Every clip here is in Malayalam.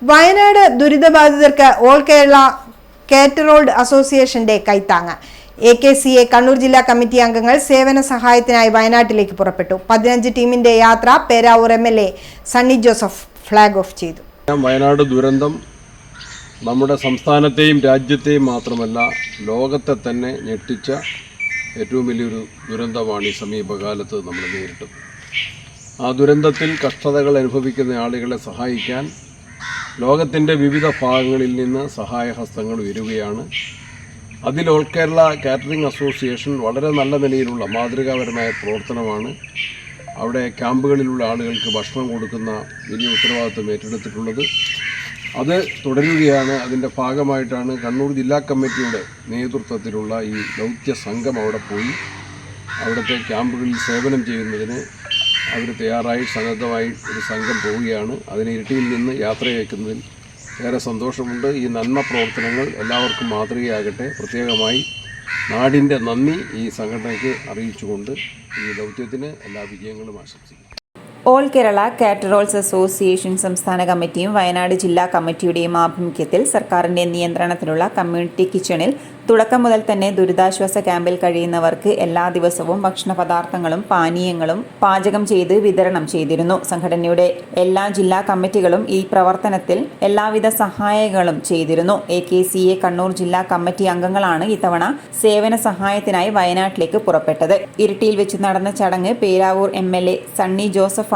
വയനാട് ദുരിതബാധിതർക്ക് ഓൾ കേരള കാറ്ററോൾഡ് അസോസിയേഷന്റെ കൈത്താങ്ങ്. AKCA കണ്ണൂർ ജില്ലാ കമ്മിറ്റി അംഗങ്ങൾ സേവന സഹായത്തിനായി വയനാട്ടിലേക്ക് പുറപ്പെട്ടു. 15 ടീമിന്റെ യാത്ര Peravoor MLA Sunny Joseph flag off ചെയ്തു. വയനാട് ദുരന്തം നമ്മുടെ സംസ്ഥാനത്തെയും രാജ്യത്തെയും മാത്രമല്ല ലോകത്തെ തന്നെ ഞെട്ടിച്ച ഏറ്റവും വലിയൊരു ദുരന്തമാണ് ഈ സമീപകാലത്ത് നമ്മൾ നേരിട്ടത്. ആ ദുരന്തത്തിൽ കഷ്ടതകൾ അനുഭവിക്കുന്ന ആളുകളെ സഹായിക്കാൻ ലോകത്തിൻ്റെ വിവിധ ഭാഗങ്ങളിൽ നിന്ന് സഹായഹസ്തങ്ങൾ ഉയരുകയാണ്. അതിൽ ഓൾ കേരള കാറ്ററിംഗ് അസോസിയേഷൻ വളരെ നല്ല നിലയിലുള്ള മാതൃകാപരമായ പ്രവർത്തനമാണ്. അവിടെ ക്യാമ്പുകളിലുള്ള ആളുകൾക്ക് ഭക്ഷണം കൊടുക്കുന്ന വലിയ ഉത്തരവാദിത്വം ഏറ്റെടുത്തിട്ടുള്ളത്. അത് തുടരുകയാണ്. അതിൻ്റെ ഭാഗമായിട്ടാണ് കണ്ണൂർ ജില്ലാ കമ്മിറ്റിയുടെ നേതൃത്വത്തിലുള്ള ഈ ദൗത്യ സംഘം അവിടെ പോയി അവിടുത്തെ ക്യാമ്പുകളിൽ സേവനം ചെയ്യുന്നതിന് അവർ തയ്യാറായി സന്നദ്ധമായി ഒരു സംഘം പോവുകയാണ്. അതിന് ഇരിട്ടിയിൽ നിന്ന് യാത്രയയക്കുന്നതിൽ ഏറെ സന്തോഷമുണ്ട്. ഈ നന്മ പ്രവർത്തനങ്ങൾ എല്ലാവർക്കും മാതൃകയാകട്ടെ. പ്രത്യേകമായി നാടിൻ്റെ നന്ദി ഈ സംഘടനയ്ക്ക് അറിയിച്ചുകൊണ്ട് ഈ ദൗത്യത്തിന് എല്ലാ വിജയങ്ങളും ആശംസിക്കുന്നു. ഓൾ കേരള കാറ്ററോൾസ് അസോസിയേഷൻ സംസ്ഥാന കമ്മിറ്റിയും വയനാട് ജില്ലാ കമ്മിറ്റിയുടെയും ആഭിമുഖ്യത്തിൽ സർക്കാരിൻ്റെ നിയന്ത്രണത്തിലുള്ള കമ്മ്യൂണിറ്റി കിച്ചണിൽ തുടക്കം മുതൽ തന്നെ ദുരിതാശ്വാസ ക്യാമ്പിൽ കഴിയുന്നവർക്ക് എല്ലാ ദിവസവും ഭക്ഷണ പദാർത്ഥങ്ങളും പാനീയങ്ങളും പാചകം ചെയ്ത് വിതരണം ചെയ്തിരുന്നു. സംഘടനയുടെ എല്ലാ ജില്ലാ കമ്മിറ്റികളും ഈ പ്രവർത്തനത്തിൽ എല്ലാവിധ സഹായങ്ങളും ചെയ്തിരുന്നു. AKCA കണ്ണൂർ ജില്ലാ കമ്മിറ്റി അംഗങ്ങളാണ് ഇത്തവണ സേവന സഹായത്തിനായി വയനാട്ടിലേക്ക് പുറപ്പെട്ടത്. ഇരിട്ടിയിൽ വെച്ച് നടന്ന ചടങ്ങ് Peravoor MLA Sunny Joseph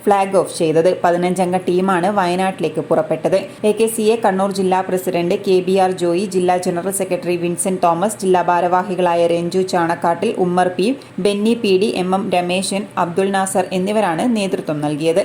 flag off ചെയ്തത്. 15 അംഗ ടീമാണ് വയനാട്ടിലേക്ക് പുറപ്പെട്ടത്. AKCA കണ്ണൂർ ജില്ലാ പ്രസിഡന്റ് KBR ജോയി, ജില്ലാ ജനറൽ സെക്രട്ടറി വിൻസെന്റ് തോമസ്, ജില്ലാ ഭാരവാഹികളായ Ranju ചാണക്കാട്ടിൽ, Ummer P, Benny PD, MM Rameshan, Abdul Nasar എന്നിവരാണ് നേതൃത്വം നൽകിയത്.